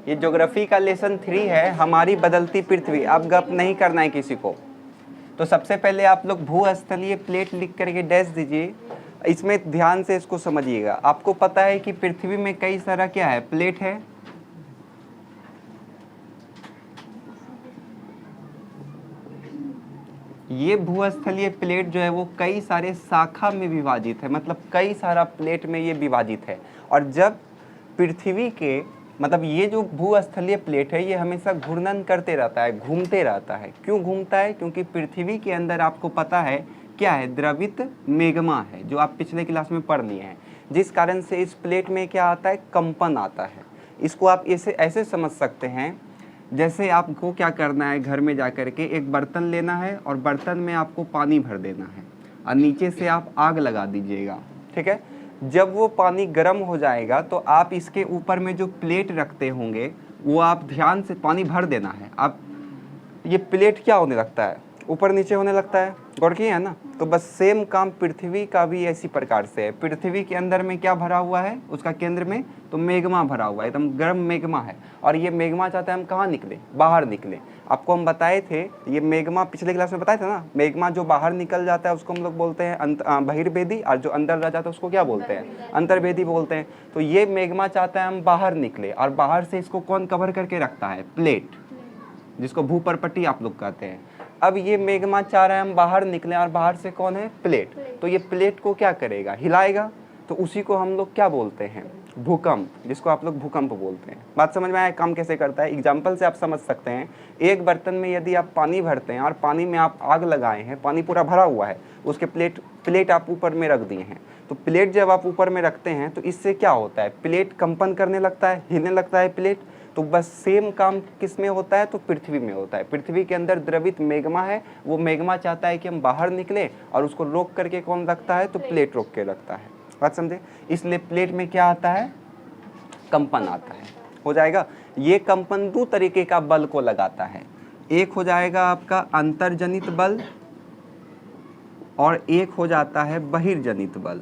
ये ज्योग्राफी का लेसन 3 है, हमारी बदलती पृथ्वी। अब गप नहीं करना है किसी को। तो सबसे पहले आप लोग भूस्थलीय प्लेट लिख करके डैश दीजिए। इसमें ध्यान से इसको समझिएगा। आपको पता है कि पृथ्वी में कई सारा क्या है, प्लेट है। ये भूस्थलीय प्लेट जो है वो कई सारे शाखा में विभाजित है, मतलब कई सारा प्लेट में ये विभाजित है। और जब पृथ्वी के मतलब ये जो भूस्थलीय प्लेट है ये हमेशा घूर्णन करते रहता है, घूमते रहता है। क्यों घूमता है? क्योंकि पृथ्वी के अंदर आपको पता है क्या है, द्रवित मेग्मा है, जो आप पिछले क्लास में पढ़ लिए हैं। जिस कारण से इस प्लेट में क्या आता है, कंपन आता है। इसको आप ऐसे समझ सकते हैं, जैसे आपको क्या करना है, घर में जाकर के एक बर्तन लेना है और बर्तन में आपको पानी भर देना है और नीचे से आप आग लगा दीजिएगा, ठीक है। जब वो पानी गर्म हो जाएगा तो आप इसके ऊपर में जो प्लेट रखते होंगे वो आप ध्यान से पानी भर देना है। आप ये प्लेट क्या होने लगता है, ऊपर नीचे होने लगता है, गौर किए है ना। तो बस सेम काम पृथ्वी का भी इसी प्रकार से है। पृथ्वी के अंदर में क्या भरा हुआ है, उसका केंद्र में तो मेग्मा भरा हुआ है, एकदम गर्म मेग्मा है। और ये मेग्मा चाहता है हम कहाँ निकले, बाहर निकले। आपको हम बताए थे ये मेग्मा, पिछले क्लास में बताए थे ना, मेग्मा जो बाहर निकल जाता है उसको हम लोग बोलते हैं बहिर्वेदी, और जो अंदर रह जाता है उसको क्या बोलते हैं, अंतर्वेदी बोलते हैं। तो ये मेग्मा चाहता है हम बाहर निकले, और बाहर से इसको कौन कवर करके रखता है, प्लेट, जिसको भूपर्पट्टी आप लोग कहते हैं। अब ये मेग्मा चाह रहा है हम बाहर निकलें, और बाहर से कौन है, प्लेट। तो ये प्लेट को क्या करेगा, हिलाएगा। तो उसी को हम लोग क्या बोलते हैं, भूकंप, जिसको आप लोग भूकंप बोलते हैं। बात समझ में आया काम कैसे करता है? एग्जाम्पल से आप समझ सकते हैं। एक बर्तन में यदि आप पानी भरते हैं और पानी में आप आग लगाए हैं, पानी पूरा भरा हुआ है, उसके प्लेट आप ऊपर में रख दिए हैं। तो प्लेट जब आप ऊपर में रखते हैं तो इससे क्या होता है, प्लेट कंपन करने लगता है, हिलने लगता है प्लेट। तो बस सेम काम किस में होता है, तो पृथ्वी में होता है। पृथ्वी के अंदर द्रवित मेग्मा है, वो मेग्मा चाहता है कि हम बाहर निकले, और उसको रोक करके कौन रखता है, तो प्लेट रोक के रखता है। बात समझे? इसलिए प्लेट में क्या आता है, कंपन आता है। हो जाएगा। ये कंपन दो तरीके का बल को लगाता है। एक हो जाएगा आपका अंतर्जनित बल, और एक हो जाता है बहिर्जनित बल।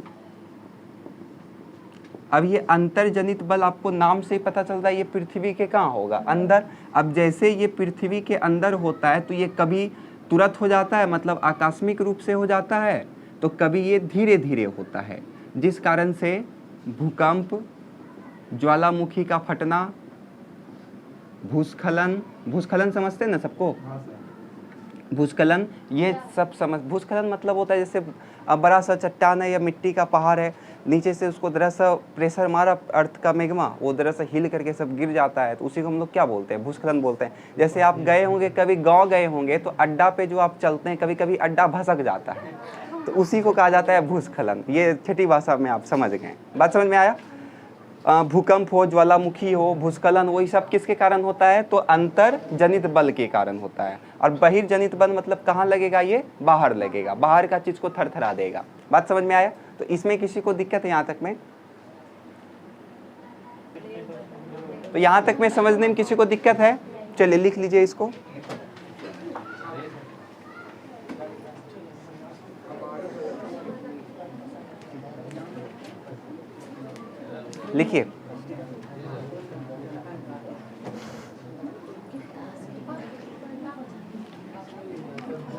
अब ये अंतर्जनित बल आपको नाम से ही पता चलता है ये पृथ्वी के कहाँ होगा, अंदर। अब जैसे ये पृथ्वी के अंदर होता है तो ये कभी तुरंत हो जाता है, मतलब आकस्मिक रूप से हो जाता है, तो कभी ये धीरे धीरे होता है, जिस कारण से भूकंप, ज्वालामुखी का फटना, भूस्खलन, भूस्खलन समझते हैं ना सबको, भूस्खलन, ये सब समझ। भूस्खलन मतलब होता है जैसे बड़ा सा चट्टान है या मिट्टी का पहाड़ है, नीचे से उसको जरा सा प्रेशर मारा अर्थ का मेग्मा, वो जरा सा हिल करके सब गिर जाता है, तो उसी को हम लोग क्या बोलते हैं, भूस्खलन बोलते हैं। जैसे आप गए होंगे कभी, गांव गए होंगे, तो अड्डा पे जो आप चलते हैं, कभी कभी अड्डा भसक जाता है, तो उसी को कहा जाता है भूस्खलन। ये छठी भाषा में आप समझ गए। बात समझ में आया? भूकंप हो, ज्वालामुखी हो, भूस्खलन, वही सब किसके कारण होता है, तो अंतर जनित बल के कारण होता है। और बहिर्जनित बल मतलब कहाँ लगेगा, ये बाहर लगेगा, बाहर का चीज को थरथरा देगा। बात समझ में आया? तो इसमें किसी को दिक्कत है यहाँ तक में? तो यहाँ तक में समझने में किसी को दिक्कत है? चलिए लिख लीजिए इसको। लिखिए,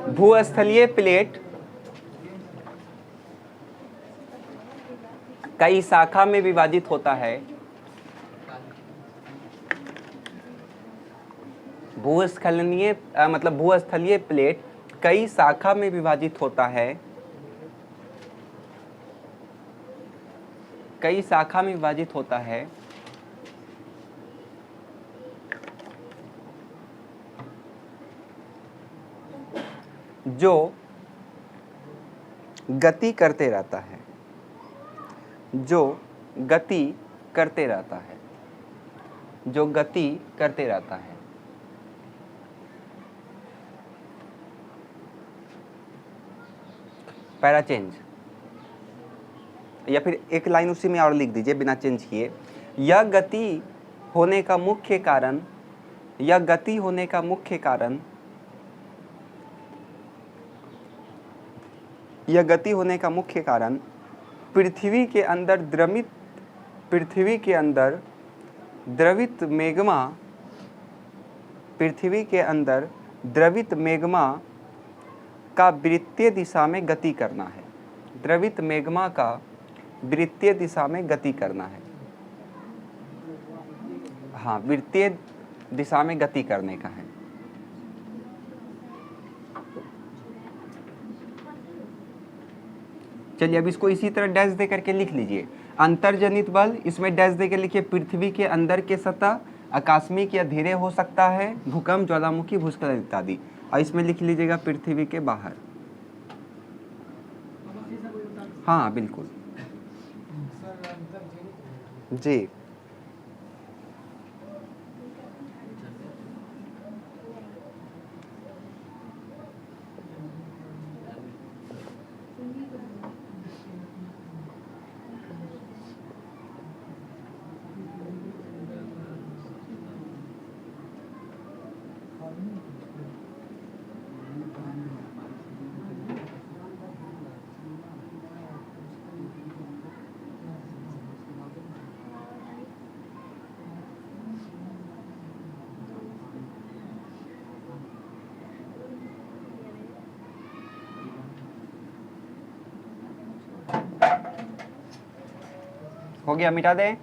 भूस्थलीय प्लेट कई शाखा में विभाजित होता है। भूस्खलनीय मतलब भूस्थलीय प्लेट कई शाखा में विभाजित होता है, कई शाखा में विभाजित होता है। जो गति करते रहता है, जो गति करते रहता है, जो गति करते रहता है। पैरा चेंज, या फिर एक लाइन उसी में और लिख दीजिए बिना चेंज किए। यह गति होने का मुख्य कारण, यह गति होने का मुख्य कारण, यह गति होने का मुख्य कारण पृथ्वी के अंदर द्रवित मेग्मा का वृत्तीय दिशा में गति करना है। द्रवित मेग्मा का वृत्तीय दिशा में गति करना है। हाँ, वृत्तीय दिशा में गति करने का है। चलिए अब इसको इसी तरह डैश दे करके लिख लीजिए। अंतर्जनित बल, इसमें डैश दे के लिखिए पृथ्वी के अंदर के सतह, आकस्मिक या धीरे हो सकता है, भूकंप, ज्वालामुखी, भूस्खलन इत्यादि। और इसमें लिख लीजिएगा पृथ्वी के बाहर। हाँ बिल्कुल जी। हो गया, मिटा दें।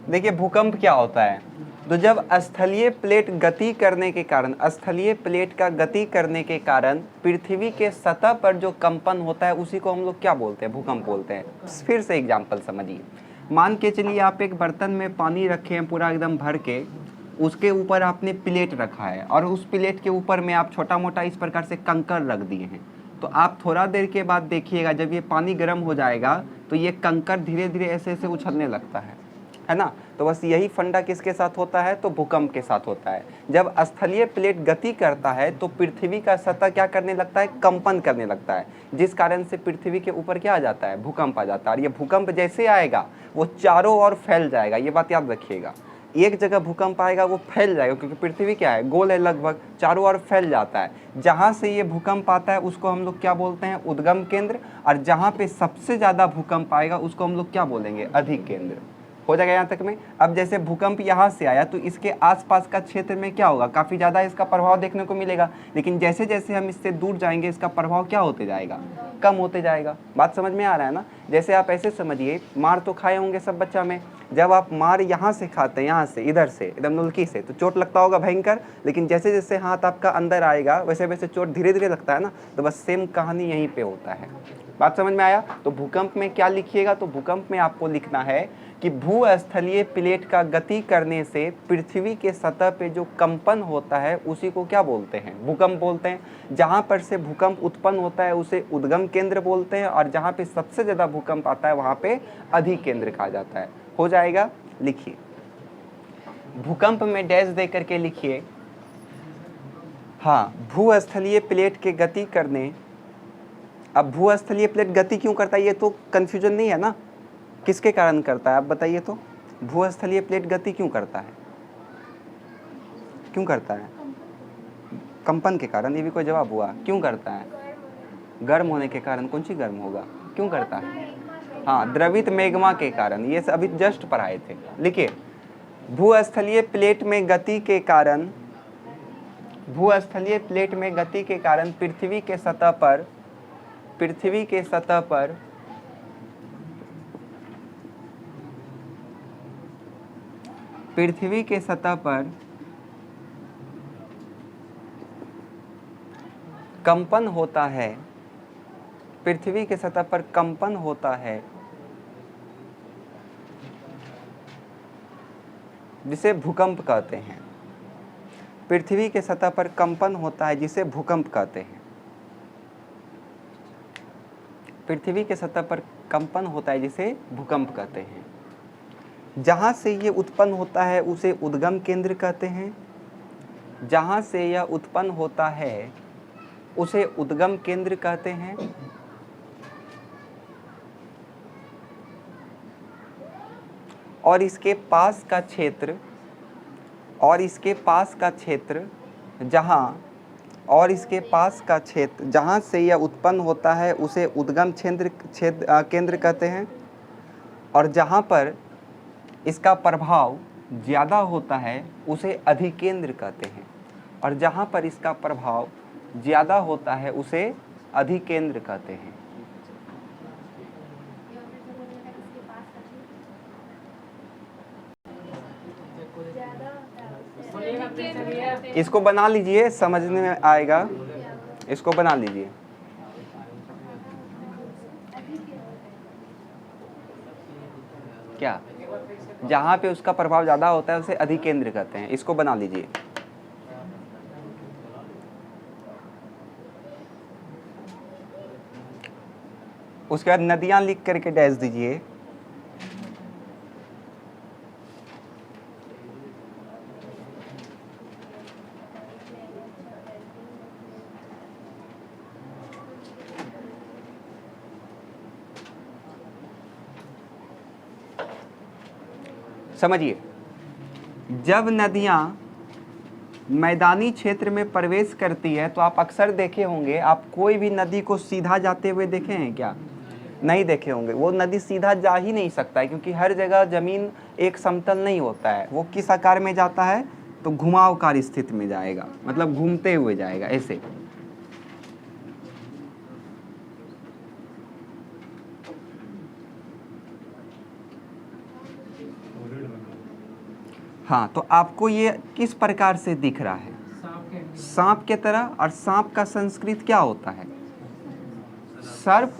देखिए भूकंप क्या होता है, तो जब स्थलीय प्लेट गति करने के कारण, स्थलीय प्लेट का गति करने के कारण पृथ्वी के सतह पर जो कंपन होता है उसी को हम लोग क्या बोलते हैं, भूकंप बोलते हैं। फिर से एग्जांपल समझिए। मान के चलिए आप एक बर्तन में पानी रखे हैं पूरा एकदम भर के, उसके ऊपर आपने प्लेट रखा है और उस प्लेट के ऊपर में आप छोटा मोटा इस प्रकार से कंकड़ रख दिए हैं। तो आप थोड़ा देर के बाद देखिएगा जब ये पानी गर्म हो जाएगा तो ये कंकड़ धीरे धीरे ऐसे ऐसे उछलने लगता है ना। तो बस यही फंडा किसके साथ होता है, तो भूकंप के साथ होता है। जब स्थलीय प्लेट गति करता है तो पृथ्वी का सतह क्या करने लगता है, कंपन करने लगता है, जिस कारण से पृथ्वी के ऊपर क्या आ जाता है, भूकंप आ जाता है। और ये भूकंप जैसे आएगा वो चारों ओर फैल जाएगा, ये बात याद रखिएगा। एक जगह भूकंप आएगा वो फैल जाएगा, क्योंकि पृथ्वी क्या है, गोल है, लगभग चारों ओर फैल जाता है। जहाँ से ये भूकंप आता है उसको हम लोग क्या बोलते हैं, उद्गम केंद्र। और जहाँ पे सबसे ज़्यादा भूकंप आएगा उसको हम लोग क्या बोलेंगे, अधिक केंद्र। हो जाएगा यहाँ तक में। अब जैसे भूकंप यहाँ से आया तो इसके आसपास का क्षेत्र में क्या होगा, काफ़ी ज़्यादा इसका प्रभाव देखने को मिलेगा। लेकिन जैसे जैसे हम इससे दूर जाएंगे इसका प्रभाव क्या होते जाएगा, कम होते जाएगा। बात समझ में आ रहा है ना। जैसे आप ऐसे समझिए, मार तो खाए होंगे सब बच्चा में, जब आप मार यहाँ से खाते हैं, यहाँ से, इधर से, एकदम नुल्की से, तो चोट लगता होगा भयंकर। लेकिन जैसे जैसे हाथ आपका अंदर आएगा वैसे वैसे चोट धीरे धीरे लगता है ना। तो बस सेम कहानी यहीं पे होता है। बात समझ में आया। तो भूकंप में क्या लिखिएगा, तो भूकंप में आपको लिखना है कि भूस्थलीय प्लेट का गति करने से पृथ्वी के सतह पे जो कंपन होता है उसी को क्या बोलते हैं, भूकंप बोलते हैं। जहाँ पर से भूकंप उत्पन्न होता है उसे उद्गम केंद्र बोलते हैं, और जहाँ पे सबसे ज़्यादा भूकंप आता है वहाँ पे अधिक केंद्र कहा जाता है। हो जाएगा, लिखिए। भूकंप में डैश दे करके लिखिए। हाँ, भूस्थलीय प्लेट के गति करने। अब भूस्थलीय प्लेट गति क्यों करता है, ये तो कन्फ्यूजन नहीं है ना, किसके कारण करता है आप बताइए तो। भूस्थलीय प्लेट गति क्यों करता है, क्यों करता है, कंपन के कारण। ये भी कोई जवाब हुआ, क्यों करता है, गर्म होने के कारण। कौन सी गर्म होगा, क्यों करता है, हाँ, द्रवित मेग्मा के कारण। ये अभी जस्ट पढ़ाए थे। लिखिए, भूस्थलीय प्लेट में गति के कारण, भूस्थलीय प्लेट में गति के कारण पृथ्वी के सतह पर, पृथ्वी के सतह पर पृथ्वी के सतह पर कंपन होता है, पृथ्वी के सतह पर कंपन होता है, जिसे भूकंप कहते हैं। पृथ्वी के सतह पर कंपन होता है जिसे भूकंप कहते हैं। पृथ्वी के सतह पर कंपन होता है जिसे भूकंप कहते हैं। जहाँ से ये उत्पन्न होता है उसे उद्गम केंद्र कहते हैं। जहाँ से यह उत्पन्न होता है उसे उद्गम केंद्र कहते हैं। और इसके पास का क्षेत्र जहाँ से यह उत्पन्न होता है उसे उद्गम केंद्र कहते हैं। और जहाँ पर इसका प्रभाव ज़्यादा होता है उसे अधिकेंद्र कहते हैं। और जहाँ पर इसका प्रभाव ज़्यादा होता है उसे अधिकेंद्र कहते हैं। इसको बना लीजिए, समझने में आएगा। इसको बना लीजिए। क्या? जहाँ पे उसका प्रभाव ज़्यादा होता है उसे अधिकेंद्र कहते हैं। इसको बना लीजिए। उसके बाद नदियाँ लिख करके डैश दीजिए। समझिए, जब नदियाँ मैदानी क्षेत्र में प्रवेश करती है तो आप अक्सर देखे होंगे, आप कोई भी नदी को सीधा जाते हुए देखे हैं क्या? नहीं देखे होंगे। वो नदी सीधा जा ही नहीं सकता है, क्योंकि हर जगह ज़मीन एक समतल नहीं होता है। वो किस आकार में जाता है? तो घुमावकार स्थिति में जाएगा, मतलब घूमते हुए जाएगा ऐसे। हाँ, तो आपको ये किस प्रकार से दिख रहा है? सांप के तरह। और सांप का संस्कृत क्या होता है? सर्प।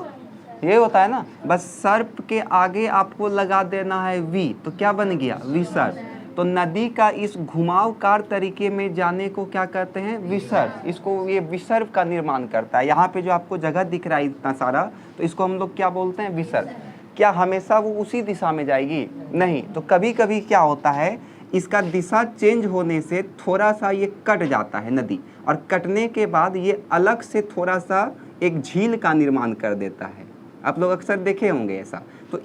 ये होता है ना। बस सर्प के आगे आपको लगा देना है वी, तो क्या बन गया? विसर्प। तो नदी का इस घुमावकार तरीके में जाने को क्या कहते हैं? विसर्प। इसको, ये विसर्प का निर्माण करता है। यहाँ पे जो आपको जगह दिख रहा है इतना सारा, तो इसको हम लोग क्या बोलते हैं? विसर्प। क्या हमेशा वो उसी दिशा में जाएगी? नहीं। तो कभी कभी क्या होता है, इसका दिशा चेंज होने से थोड़ा सा ये कट जाता है नदी, और कटने के बाद ये अलग से थोड़ा सा एक झील का निर्माण कर देता है। आप लोग अक्सर देखे होंगे ऐसा। तो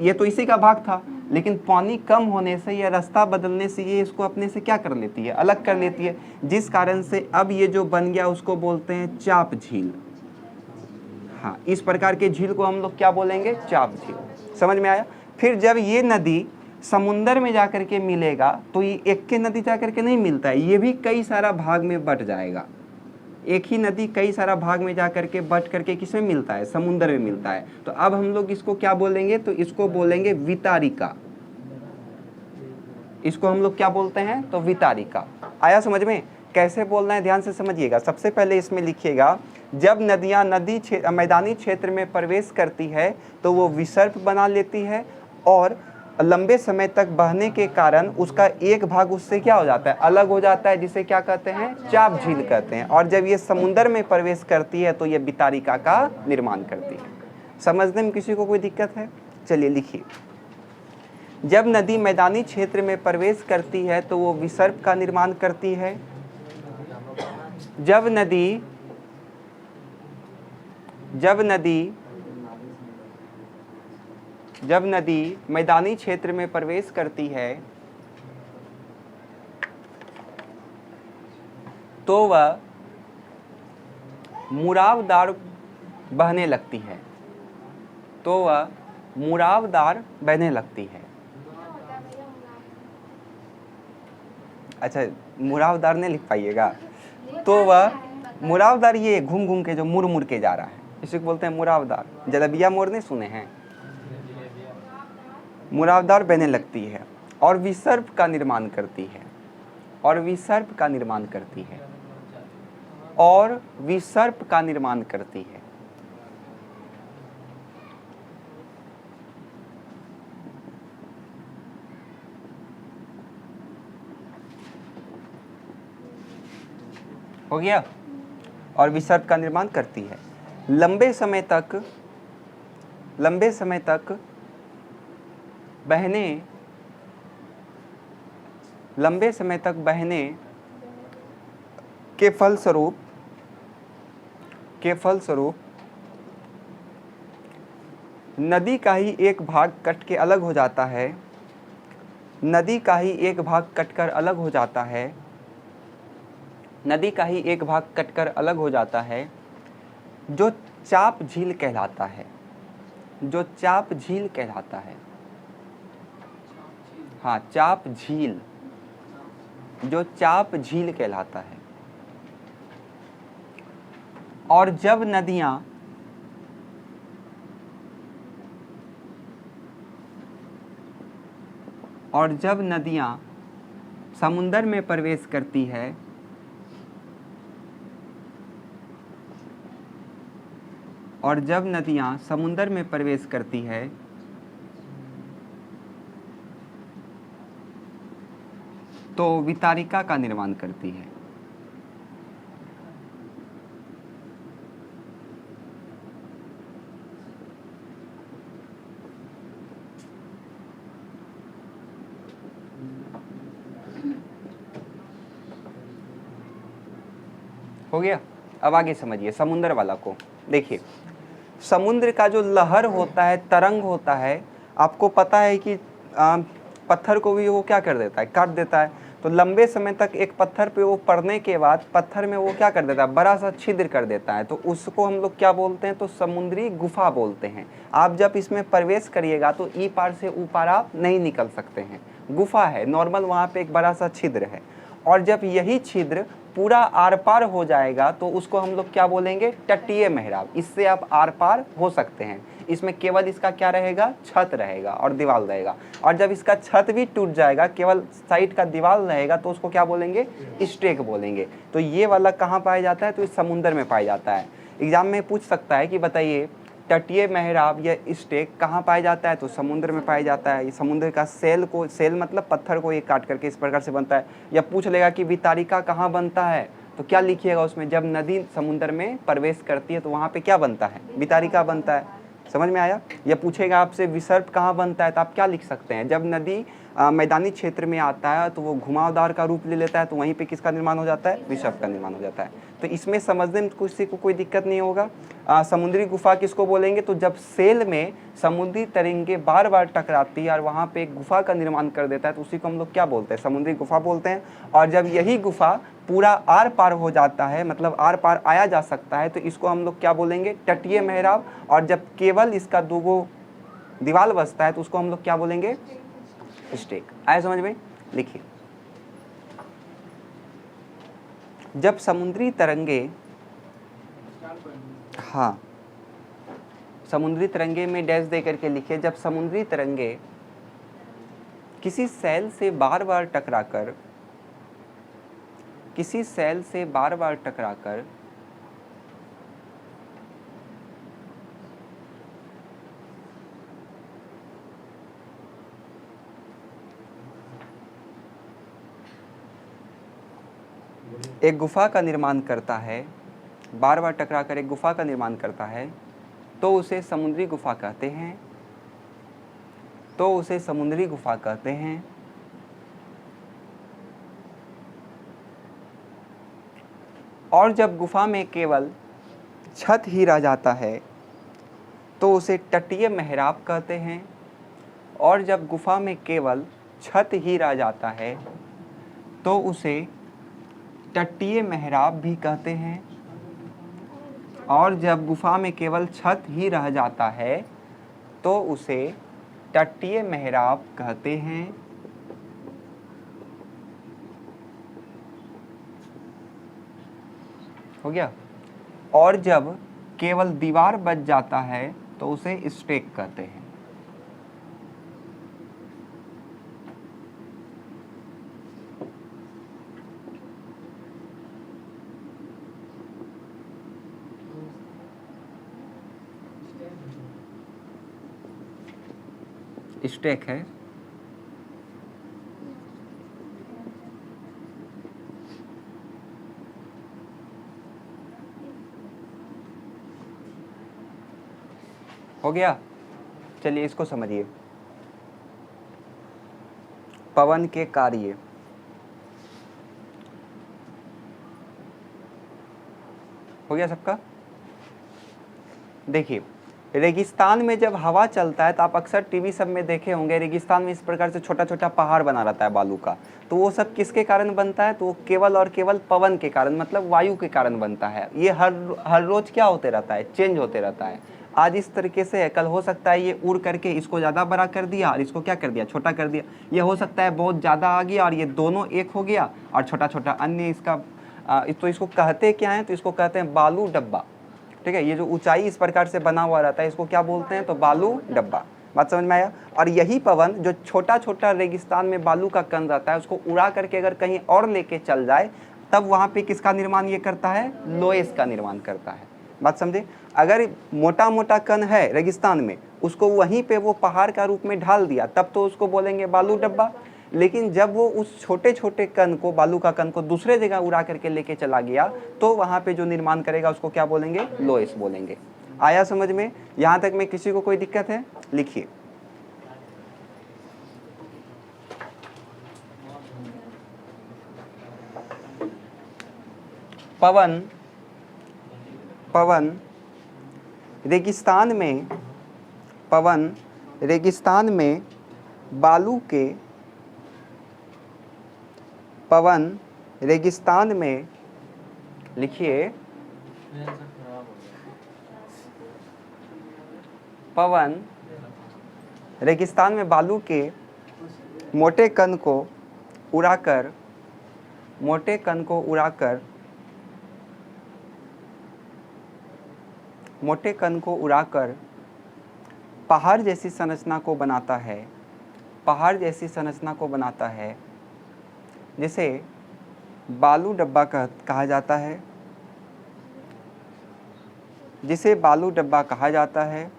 ये तो इसी का भाग था, लेकिन पानी कम होने से या रास्ता बदलने से ये इसको अपने से क्या कर लेती है? अलग कर लेती है, जिस कारण से अब ये जो बन गया उसको बोलते हैं चाप झील। हाँ, इस प्रकार के झील को हम लोग क्या बोलेंगे? चाप झील। समझ में आया? फिर जब ये नदी समुंदर में जाकर के मिलेगा तो ये एक के नदी जाकर के नहीं मिलता है, ये भी कई सारा भाग में बट जाएगा। एक ही नदी कई सारा भाग में जाकर के बट करके किसमें मिलता है? समुंदर में मिलता है। तो अब हम लोग इसको क्या बोलेंगे? तो इसको बोलेंगे वितारिका। इसको हम लोग क्या बोलते हैं? तो वितारिका। आया समझ में? कैसे बोलना है ध्यान से समझिएगा। सबसे पहले इसमें लिखिएगा, जब नदियाँ मैदानी क्षेत्र में प्रवेश करती है तो वो विसर्प बना लेती है, और लंबे समय तक बहने के कारण उसका एक भाग उससे क्या हो जाता है? अलग हो जाता है, जिसे क्या कहते हैं? चाप झील कहते हैं। और जब ये समुद्र में प्रवेश करती है तो ये वितारिका का निर्माण करती है। समझने में किसी को कोई दिक्कत है? चलिए लिखिए। जब नदी मैदानी क्षेत्र में प्रवेश करती है तो वो विसर्प का निर्माण करती है। जब नदी मैदानी क्षेत्र में प्रवेश करती है तो वह मुरावदार बहने लगती है। अच्छा, मुरावदार नहीं लिख पाइएगा। तो वह मुरावदार, ये घूम घूम के जो मुड़ मुड़ के जा रहा है, इसी को बोलते हैं मुरावदार। जलेबिया मोड़ नहीं सुने हैं? मुरावदार बहने लगती है और विसर्प का निर्माण करती है। हो गया? और विसर्प का निर्माण करती है। लंबे समय तक बहने के फलस्वरूप के फलस्वरूप नदी का ही एक भाग कट के अलग हो जाता है, नदी का ही एक भाग कटकर अलग हो जाता है, नदी का ही एक भाग कटकर अलग हो जाता है, जो चाप झील कहलाता है, जो चाप झील कहलाता है। हाँ, चाप झील, जो चाप झील कहलाता है। और जब नदियां समुंदर में प्रवेश करती है, और जब नदियां समुंदर में प्रवेश करती है तो वितारिका का निर्माण करती है। हो गया? अब आगे समझिए समुद्र वाला को। देखिए, समुद्र का जो लहर होता है, तरंग होता है, आपको पता है कि पत्थर को भी वो क्या कर देता है, काट देता है। तो लंबे समय तक एक पत्थर पे वो पड़ने के बाद पत्थर में वो क्या कर देता है, बड़ा सा छिद्र कर देता है। तो उसको हम लोग क्या बोलते हैं, तो समुद्री गुफा बोलते हैं। आप जब इसमें प्रवेश करिएगा तो ई पार से ऊ पार आप नहीं निकल सकते हैं, गुफा है नॉर्मल, वहाँ पे एक बड़ा सा छिद्र है। और जब यही छिद्र पूरा आर पार हो जाएगा तो उसको हम लोग क्या बोलेंगे, तटीय मेहराब। इससे आप आर पार हो सकते हैं। इसमें केवल इसका क्या रहेगा, छत रहेगा और दीवार रहेगा। और जब इसका छत भी टूट जाएगा, केवल साइड का दीवार रहेगा, तो उसको क्या बोलेंगे, स्टेक बोलेंगे। तो ये वाला कहाँ पाया जाता है, तो इस समुद्र में पाया जाता है। एग्जाम में पूछ सकता है कि बताइए तटीय मेहराब या स्टेक कहाँ पाया जाता है, तो समुद्र में पाया जाता है। ये समुद्र का सेल को, सेल मतलब पत्थर को ये काट करके इस प्रकार से बनता है। या पूछ लेगा कि वितारिका कहाँ बनता है, तो क्या लिखिएगा उसमें, जब नदी समुद्र में प्रवेश करती है तो वहाँ पे क्या बनता है, वितारिका बनता है। समझ में आया? या पूछेगा आपसे विसर्प कहाँ बनता है, तो आप क्या लिख सकते हैं, जब नदी मैदानी क्षेत्र में आता है तो वो घुमावदार का रूप ले लेता है, तो वहीं पे किसका निर्माण हो जाता है, विसर्प का निर्माण हो जाता है। तो इसमें समझने में किसी को कोई दिक्कत नहीं होगा। समुद्री गुफा किसको बोलेंगे, तो जब सेल में समुद्री तरंगे बार बार टकराती है और वहाँ पे एक गुफा का निर्माण कर देता है, तो उसी को हम लोग क्या बोलते हैं, समुद्री गुफा बोलते हैं। और जब यही गुफा पूरा आर पार हो जाता है, मतलब आर पार आया जा सकता है, तो इसको हम लोग क्या बोलेंगे, तटीय मेहराब। और जब केवल इसका दो दीवार बसता है तो उसको हम लोग क्या बोलेंगे, स्टेक। आया समझ में? लिखिए, जब समुद्री तरंगे, हाँ समुद्री तरंगे में डैश दे करके लिखिए, जब समुद्री तरंगे किसी सैल से बार बार टकराकर, किसी सैल से बार बार टकराकर एक गुफा का निर्माण करता है, बार बार टकराकर एक गुफा का निर्माण करता है, तो उसे समुद्री गुफा कहते हैं, तो उसे समुद्री गुफा कहते हैं। और जब गुफा में केवल छत ही रह जाता है तो उसे तटीय मेहराब कहते हैं। और जब गुफा में केवल छत ही रह जाता है तो उसे तटीय मेहराब भी कहते हैं। और जब गुफा में केवल छत ही रह जाता है तो उसे तटीय मेहराब कहते हैं। हो गया? और जब केवल दीवार बच जाता है तो उसे स्टेक कहते हैं। स्टेक है। हो गया? चलिए इसको समझिए, पवन के कार्य। हो गया सबका? देखिए, रेगिस्तान में जब हवा चलता है तो आप अक्सर टीवी सब में देखे होंगे, रेगिस्तान में इस प्रकार से छोटा छोटा पहाड़ बना रहता है बालू का। तो वो सब किसके कारण बनता है? तो वो केवल और केवल पवन के कारण, मतलब वायु के कारण बनता है। ये हर रोज क्या होते रहता है? चेंज होते रहता है। आज इस तरीके से है, कल हो सकता है ये उड़ करके इसको ज़्यादा बड़ा कर दिया और इसको क्या कर दिया? छोटा कर दिया। ये हो सकता है बहुत ज़्यादा आ गया और ये दोनों एक हो गया और छोटा छोटा अन्य इसका तो इसको कहते क्या है? तो इसको कहते हैं बालू डब्बा। ठीक है, ये जो ऊंचाई इस प्रकार से बना हुआ रहता है इसको क्या बोलते हैं? तो बालू डब्बा। बात समझ में आया? और यही पवन जो छोटा छोटा रेगिस्तान में बालू का कण रहता है उसको उड़ा करके अगर कहीं और लेके चल जाए तब वहाँ पे किसका निर्माण ये करता है? लोएस का निर्माण करता है। बात समझे? अगर मोटा मोटा कण है रेगिस्तान में, उसको वहीं पे वो पहाड़ का रूप में ढाल दिया तब तो उसको बोलेंगे बालू डब्बा। लेकिन जब वो उस छोटे छोटे कण को, बालू का कण को दूसरे जगह उड़ा करके लेके चला गया तो वहाँ पे जो निर्माण करेगा उसको क्या बोलेंगे? लोएस बोलेंगे। आया समझ में? यहाँ तक में किसी को कोई दिक्कत है? लिखिए। पवन पवन रेगिस्तान में, पवन रेगिस्तान में बालू के, पवन रेगिस्तान में, लिखिए, पवन रेगिस्तान में बालू के मोटे कण को उड़ाकर, मोटे कण को उड़ाकर, मोटे कण को उड़ाकर पहाड़ जैसी संरचना को बनाता है, पहाड़ जैसी संरचना को बनाता है, जिसे बालू डब्बा कहा जाता है, जिसे बालू डब्बा कहा जाता है।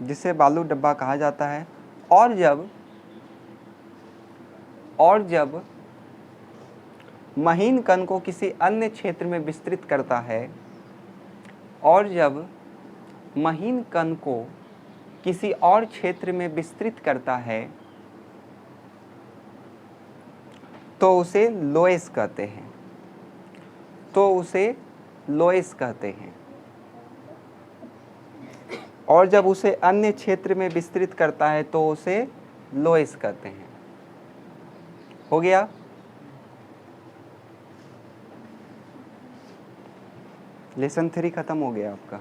जिसे बालू डब्बा कहा जाता है। और जब महीन कण को किसी अन्य क्षेत्र में विस्तृत करता है, और जब महीन कण को किसी और क्षेत्र में विस्तृत करता है तो उसे लोएस कहते हैं, तो उसे लोएस कहते हैं। और जब उसे अन्य क्षेत्र में विस्तृत करता है तो उसे लोएस कहते हैं। हो गया? लेसन 3 खत्म हो गया आपका।